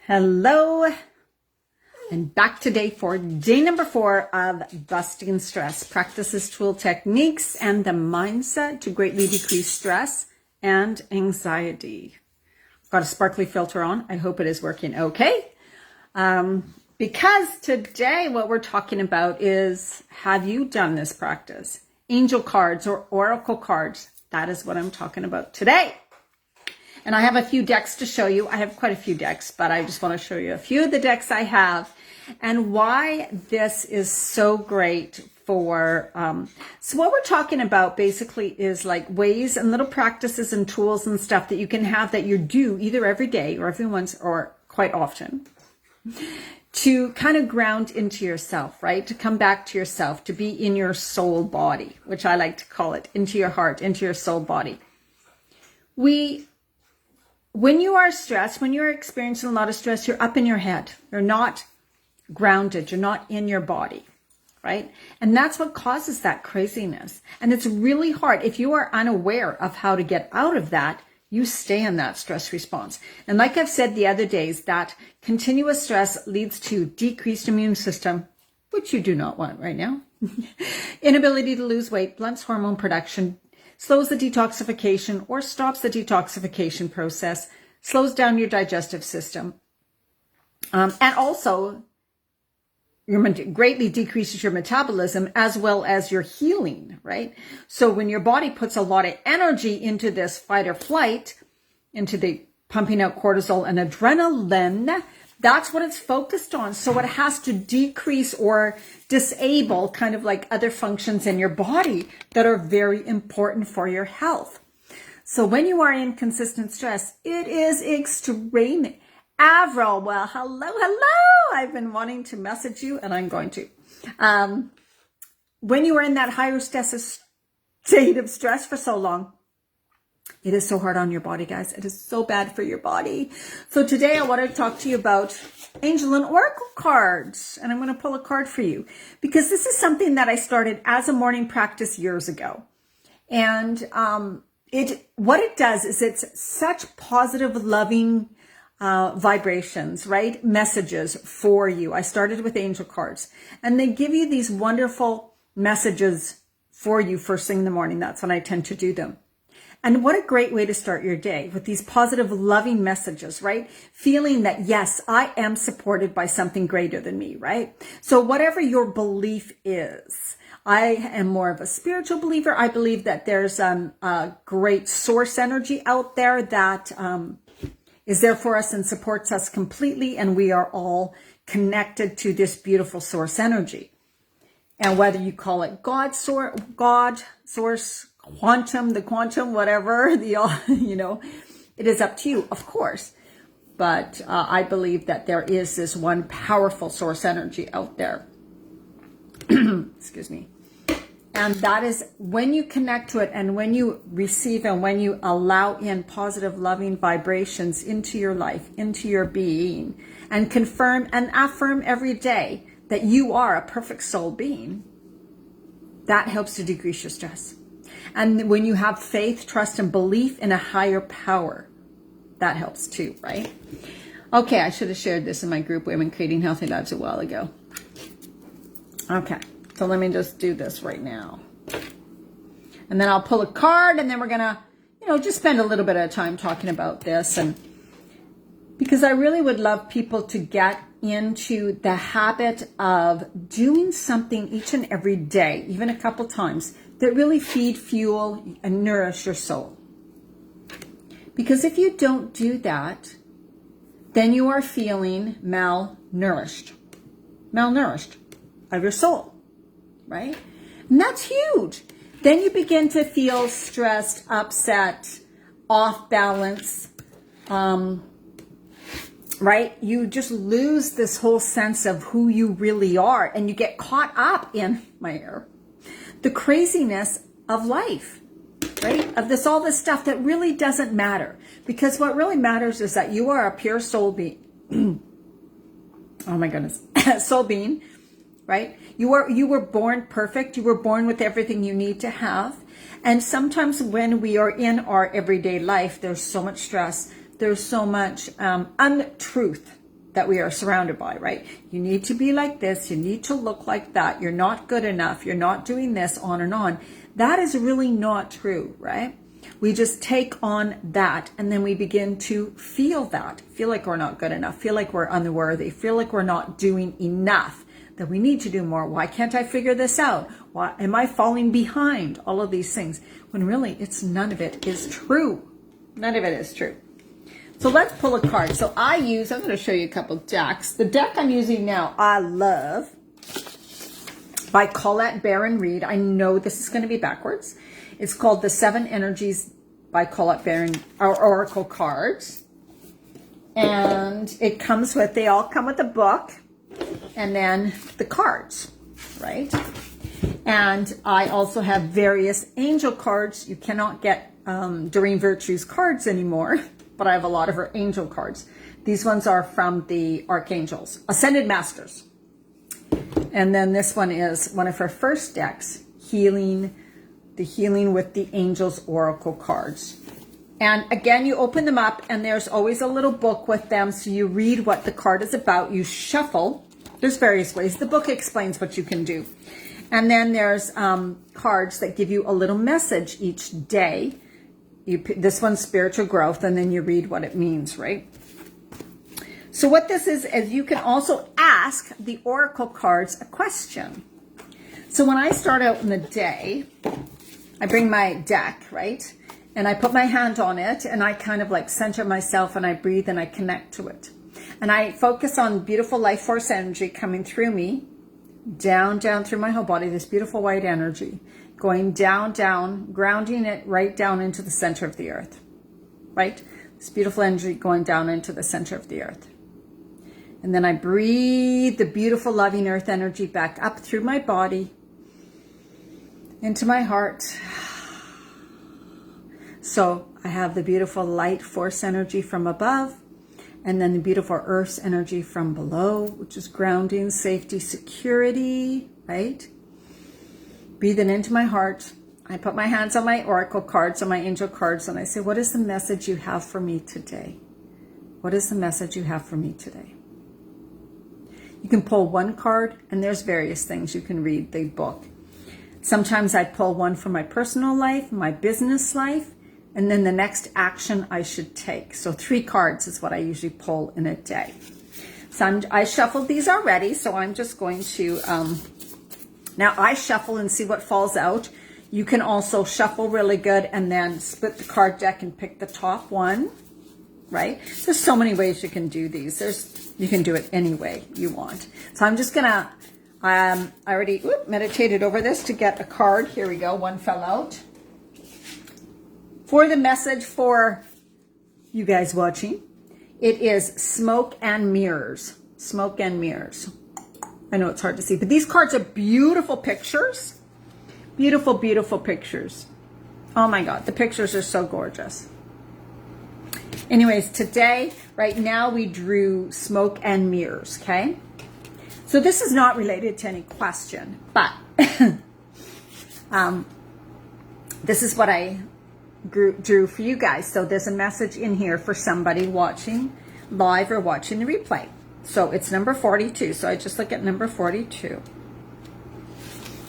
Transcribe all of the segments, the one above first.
Hello, and back today for day number 4 of Busting Stress, Practices, Tool, Techniques, and the Mindset to Greatly Decrease Stress and Anxiety. Got a sparkly filter on. I hope it is working okay. Because today what we're talking about is, have you done this practice? Angel cards or oracle cards. That is what I'm talking about today. And I have a few decks to show you. I have quite a few decks, but I just want to show you a few of the decks I have and why this is so great for, so what we're talking about basically is like ways and little practices and tools and stuff that you can have that you do either every day or every once or quite often to kind of ground into yourself, right? To come back to yourself, to be in your soul body, which I like to call it, into your heart, into your soul body. When you are stressed, when you're experiencing a lot of stress, you're up in your head. You're not grounded. You're not in your body, right? And that's what causes that craziness. And it's really hard. If you are unaware of how to get out of that, you stay in that stress response. And like I've said the other days, that continuous stress leads to decreased immune system, which you do not want right now. Inability to lose weight, blunts hormone production, slows the detoxification or stops the detoxification process, slows down your digestive system, and also greatly decreases your metabolism as well as your healing, right? So when your body puts a lot of energy into this fight or flight, into the pumping out cortisol and adrenaline, that's what it's focused on. So it has to decrease or disable kind of like other functions in your body that are very important for your health. So when you are in consistent stress, it is extreme. Avril, well, hello. I've been wanting to message you and I'm going to. When you are in that higher stress state of stress for so long, it is so hard on your body, guys. It is so bad for your body. So today I want to talk to you about angel and oracle cards. And I'm going to pull a card for you because this is something that I started as a morning practice years ago. And what it does is it's such positive, loving vibrations, right? Messages for you. I started with angel cards and they give you these wonderful messages for you first thing in the morning. That's when I tend to do them. And what a great way to start your day with these positive, loving messages, right? Feeling that, yes, I am supported by something greater than me, right? So whatever your belief is, I am more of a spiritual believer. I believe that there's a great source energy out there that is there for us and supports us completely. And we are all connected to this beautiful source energy. And whether you call it God source, the quantum, whatever, it is up to you, of course. But I believe that there is this one powerful source energy out there. Excuse me. And that is when you connect to it and when you receive and when you allow in positive, loving vibrations into your life, into your being, and confirm and affirm every day that you are a perfect soul being, that helps to decrease your stress. And when you have faith, trust, and belief in a higher power, that helps too, right? Okay, I should have shared this in my group, Women Creating Healthy Lives, a while ago. Okay, so let me just do this right now. And then I'll pull a card, and then we're going to, just spend a little bit of time talking about this. And because I really would love people to get into the habit of doing something each and every day, even a couple times, that really feed, fuel, and nourish your soul. Because if you don't do that, then you are feeling malnourished of your soul, right? And that's huge. Then you begin to feel stressed, upset, off balance, right? You just lose this whole sense of who you really are, and you get caught up in the craziness of life, right? Of all this stuff that really doesn't matter. Because what really matters is that you are a pure soul being. Oh my goodness. Soul being, right? You were born perfect. You were born with everything you need to have. And sometimes when we are in our everyday life, there's so much stress. There's so much untruth that we are surrounded by, right? You need to be like this. You need to look like that. You're not good enough. You're not doing this, on and on. That is really not true, right? We just take on that, and then we begin to feel that. Feel like we're not good enough. Feel like we're unworthy. Feel like we're not doing enough, that we need to do more. Why can't I figure this out? Why am I falling behind? All of these things. When really, none of it is true. None of it is true. So let's pull a card. So I'm going to show you a couple decks. The deck I'm using now, I love, by Colette Baron Reed. I know this is going to be backwards. It's called The Seven Energies by Colette Baron, Oracle cards. And they all come with a book and then the cards, right? And I also have various angel cards. You cannot get Doreen Virtue's cards anymore, but I have a lot of her angel cards. These ones are from the Archangels, Ascended Masters. And then this one is one of her first decks, the Healing with the Angels Oracle cards. And again, you open them up and there's always a little book with them. So you read what the card is about. You shuffle. There's various ways. The book explains what you can do. And then there's cards that give you a little message each day. This one's spiritual growth, and then you read what it means, right? So what this is you can also ask the oracle cards a question. So when I start out in the day, I bring my deck, right? And I put my hand on it, and I kind of like center myself, and I breathe, and I connect to it. And I focus on beautiful life force energy coming through me, down through my whole body, this beautiful white energy. Going down, grounding it right down into the center of the earth, right? This beautiful energy going down into the center of the earth. And then I breathe the beautiful loving earth energy back up through my body, into my heart. So I have the beautiful light force energy from above, and then the beautiful earth's energy from below, which is grounding, safety, security, right? Breathing into my heart. I put my hands on my oracle cards, on my angel cards, and I say, what is the message you have for me today? What is the message you have for me today? You can pull one card, and there's various things. You can read the book. Sometimes I pull one for my personal life, my business life, and then the next action I should take. So 3 cards is what I usually pull in a day. So I shuffled these already, so I'm just going to... Now I shuffle and see what falls out. You can also shuffle really good and then split the card deck and pick the top one, right? There's so many ways you can do these. You can do it any way you want. So I'm just gonna, I already meditated over this to get a card. Here we go, one fell out. For the message for you guys watching, it is Smoke and Mirrors. Smoke and Mirrors. I know it's hard to see, but these cards are beautiful pictures. Beautiful, beautiful pictures. Oh my God, the pictures are so gorgeous. Anyways, today, right now, we drew Smoke and Mirrors, okay? So this is not related to any question, but this is what I drew for you guys. So there's a message in here for somebody watching live or watching the replay. So it's number 42. So I just look at number 42.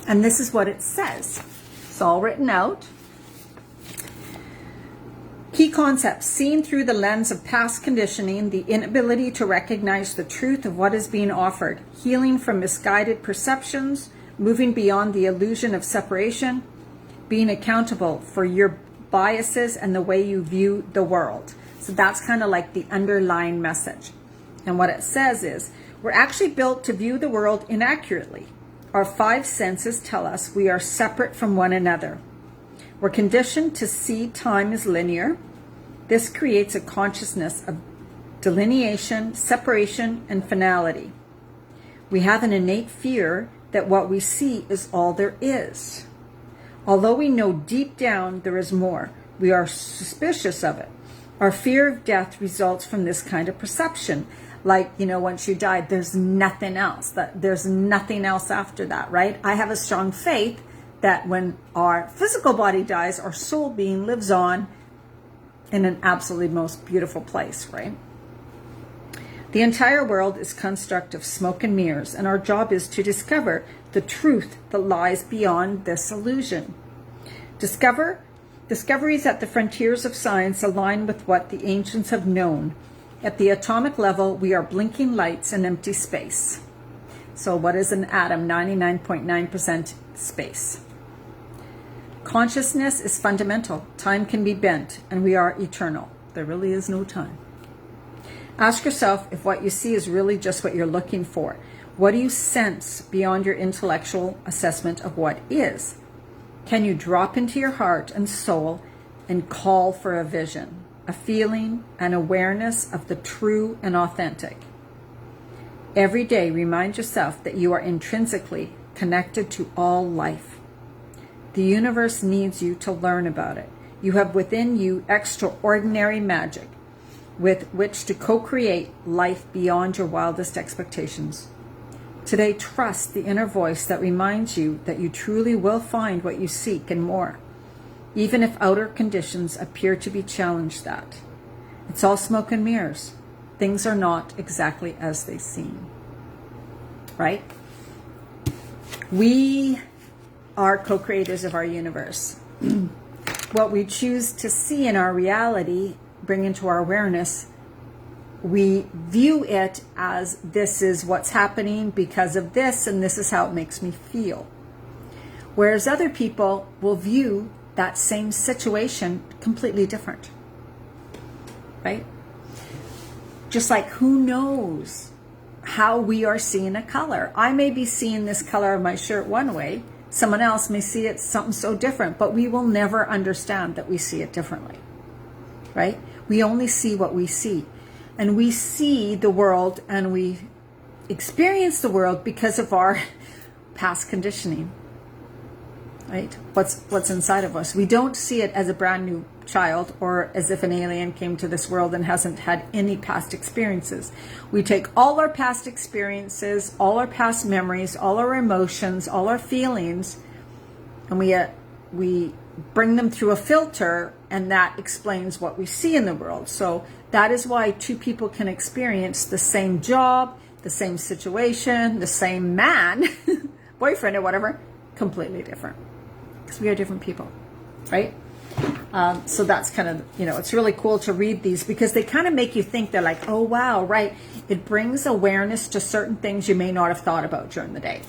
And this is what it says. It's all written out. Key concepts: seen through the lens of past conditioning, the inability to recognize the truth of what is being offered, healing from misguided perceptions, moving beyond the illusion of separation, being accountable for your biases and the way you view the world. So that's kind of like the underlying message. And what it says is, we're actually built to view the world inaccurately. Our 5 senses tell us we are separate from one another. We're conditioned to see time as linear. This creates a consciousness of delineation, separation, and finality. We have an innate fear that what we see is all there is. Although we know deep down there is more, we are suspicious of it. Our fear of death results from this kind of perception. Like, once you die, there's nothing else. There's nothing else after that, right? I have a strong faith that when our physical body dies, our soul being lives on in an absolutely most beautiful place, right? The entire world is construct of smoke and mirrors, and our job is to discover the truth that lies beyond this illusion. Discoveries at the frontiers of science align with what the ancients have known. At the atomic level, we are blinking lights in empty space. So what is an atom? 99.9% space. Consciousness is fundamental. Time can be bent, and we are eternal. There really is no time. Ask yourself if what you see is really just what you're looking for. What do you sense beyond your intellectual assessment of what is? Can you drop into your heart and soul and call for a vision, a feeling, an awareness of the true and authentic? Every day, remind yourself that you are intrinsically connected to all life. The universe needs you to learn about it. You have within you extraordinary magic with which to co-create life beyond your wildest expectations. Today, trust the inner voice that reminds you that you truly will find what you seek and more, even if outer conditions appear to be challenged that. It's all smoke and mirrors. Things are not exactly as they seem. Right? We are co-creators of our universe. What we choose to see in our reality, bring into our awareness, we view it as this is what's happening because of this, and this is how it makes me feel. Whereas other people will view that same situation completely different. Right? Just like who knows how we are seeing a color. I may be seeing this color of my shirt one way. Someone else may see it something so different, but we will never understand that we see it differently. Right? We only see what we see. And we see the world and we experience the world because of our past conditioning. Right? What's inside of us. We don't see it as a brand new child or as if an alien came to this world and hasn't had any past experiences. We take all our past experiences, all our past memories, all our emotions, all our feelings, and we bring them through a filter, and that explains what we see in the world. So that is why two people can experience the same job, the same situation, the same man, boyfriend or whatever, completely different. Because we are different people, right? So that's kind of, it's really cool to read these because they kind of make you think. They're like, oh, wow, right. It brings awareness to certain things you may not have thought about during the day.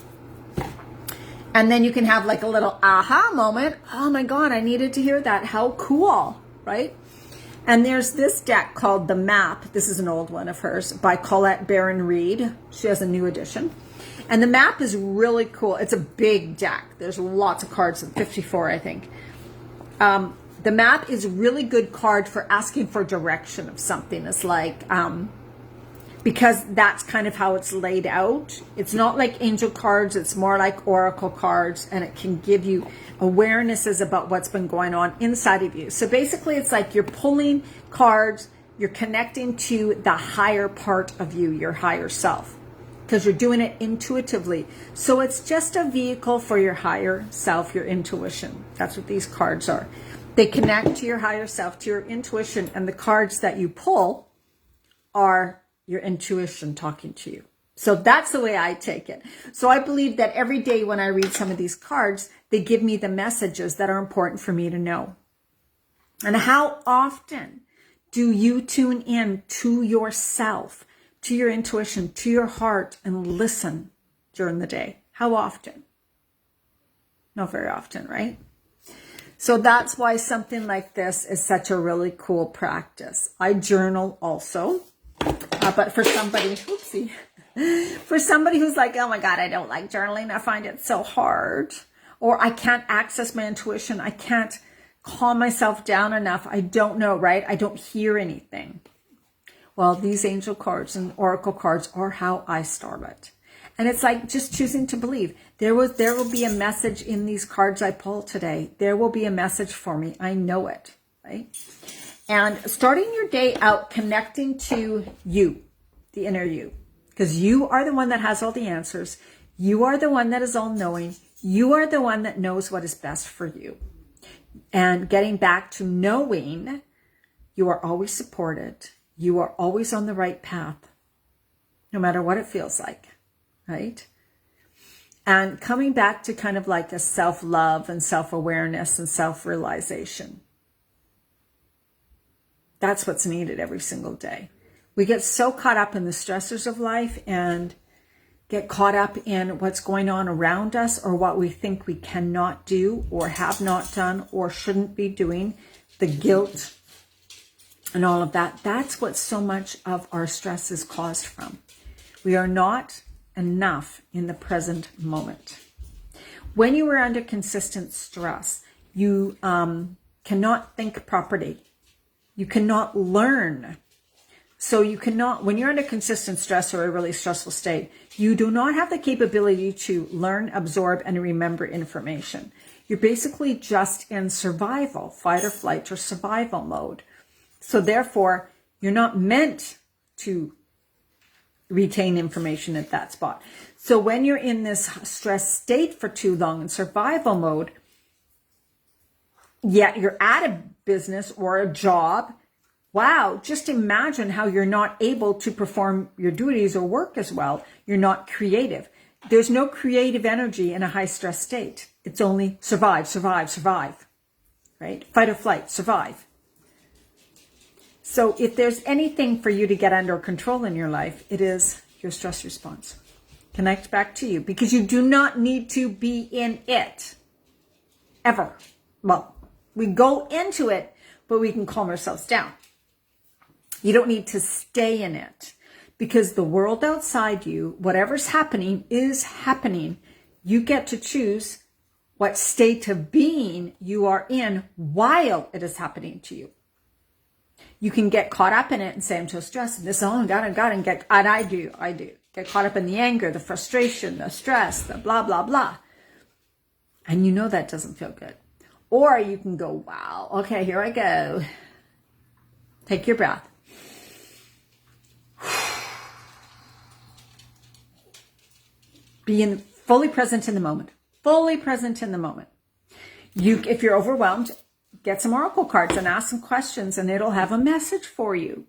And then you can have like a little aha moment. Oh my God, I needed to hear that. How cool, right? And there's this deck called The Map. This is an old one of hers by Colette Baron Reed. She has a new edition. And The Map is really cool. It's a big deck. There's lots of cards, 54, I think. The Map is a really good card for asking for direction of something. It's like, because that's kind of how it's laid out. It's not like angel cards. It's more like oracle cards, and it can give you awarenesses about what's been going on inside of you. So basically, it's like you're pulling cards, you're connecting to the higher part of you, your higher self, because you're doing it intuitively. So it's just a vehicle for your higher self, your intuition. That's what these cards are. They connect to your higher self, to your intuition, and the cards that you pull are your intuition talking to you. So that's the way I take it. So I believe that every day when I read some of these cards, they give me the messages that are important for me to know. And how often do you tune in to yourself, to your intuition, to your heart, and listen during the day? How often? Not very often, right? So that's why something like this is such a really cool practice. I journal also. But for somebody, for somebody who's like, oh my God, I don't like journaling. I find it so hard. Or I can't access my intuition. I can't calm myself down enough. I don't know, right? I don't hear anything. Well, these angel cards and oracle cards are how I start it. And it's like just choosing to believe. There will be a message in these cards I pulled today. There will be a message for me. I know it, right? And starting your day out connecting to you, the inner you, because you are the one that has all the answers. You are the one that is all knowing. You are the one that knows what is best for you. And getting back to knowing you are always supported. You are always on the right path. no matter what it feels like, right? And coming back to kind of like a self-love and self-awareness and self-realization. That's what's needed every single day. We get so caught up in the stressors of life and get caught up in what's going on around us or what we think we cannot do or have not done or shouldn't be doing, the guilt and all of that. That's what so much of our stress is caused from. We are not enough in the present moment. When you are under consistent stress, you cannot think properly. You cannot learn. So you cannot, when you're under consistent stress or a really stressful state, you do not have the capability to learn, absorb, and remember information. You're basically just in survival, fight or flight or survival mode. So therefore, you're not meant to retain information at that spot. So when you're in this stress state for too long in survival mode, yet you're at a business or a job, wow, just imagine how you're not able to perform your duties or work as well. You're not creative. There's no creative energy in a high stress state. It's only survive, survive, survive, right? Fight or flight, survive. So if there's anything for you to get under control in your life, it is your stress response. Connect back to you, because you do not need to be in it ever. Well, we go into it, but we can calm ourselves down. You don't need to stay in it, because the world outside you, whatever's happening is happening. You get to choose what state of being you are in while it is happening to you. You can get caught up in it and say, I'm so stressed, and this, oh, God, and I do. Get caught up in the anger, the frustration, the stress, the blah, blah, blah. And you know that doesn't feel good. Or you can go, wow, okay, here I go. Take your breath. Being fully present in the moment. Fully present in the moment. If you're overwhelmed, get some oracle cards and ask some questions, and it'll have a message for you.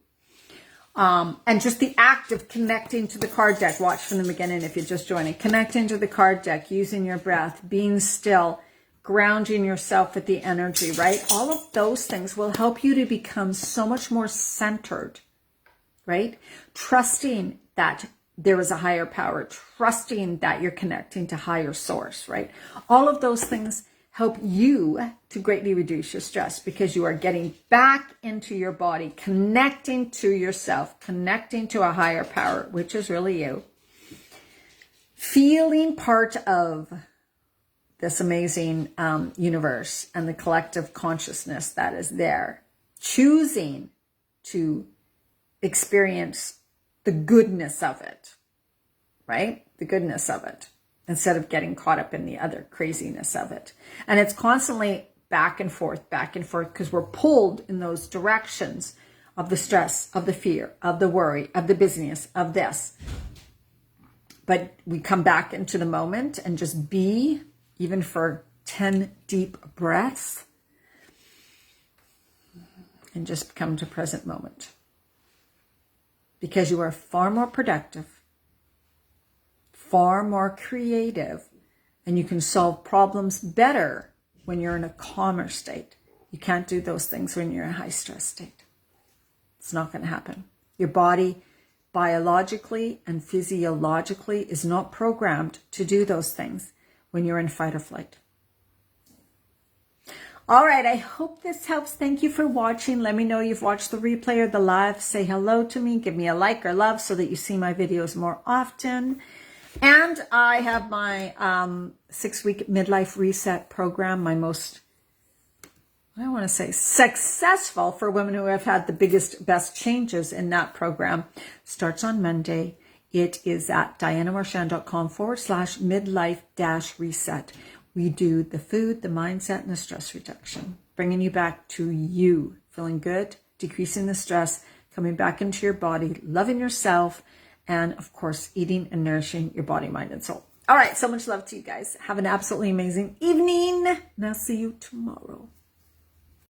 And just the act of connecting to the card deck, watch from the beginning if you're just joining, connecting to the card deck, using your breath, being still, grounding yourself with the energy, right? All of those things will help you to become so much more centered, right? Trusting that there is a higher power, trusting that you're connecting to higher source, right? All of those things help you to greatly reduce your stress, because you are getting back into your body, connecting to yourself, connecting to a higher power, which is really you. Feeling part of this amazing universe and the collective consciousness that is there. Choosing to experience the goodness of it, right? The goodness of it, instead of getting caught up in the other craziness of it. And it's constantly back and forth, because we're pulled in those directions of the stress, of the fear, of the worry, of the busyness, of this. But we come back into the moment and just be, even for 10 deep breaths, and just come to present moment. Because you are far more productive, far more creative, and you can solve problems better when you're in a calmer state. You can't do those things when you're in a high stress state. It's not going to happen. Your body biologically and physiologically is not programmed to do those things when you're in fight or flight. All right, I hope this helps. Thank you for watching. Let me know you've watched the replay or the live. Say hello to me. Give me a like or love so that you see my videos more often. And I have my 6-week midlife reset program, my most, I want to say, successful for women who have had the best changes in that program. Starts on Monday. It is at dianamarchand.com/midlife-reset. We do the food, the mindset, and the stress reduction, bringing you back to you, feeling good, decreasing the stress, coming back into your body, loving yourself, and of course, eating and nourishing your body, mind, and soul. All right, so much love to you guys. Have an absolutely amazing evening, and I'll see you tomorrow.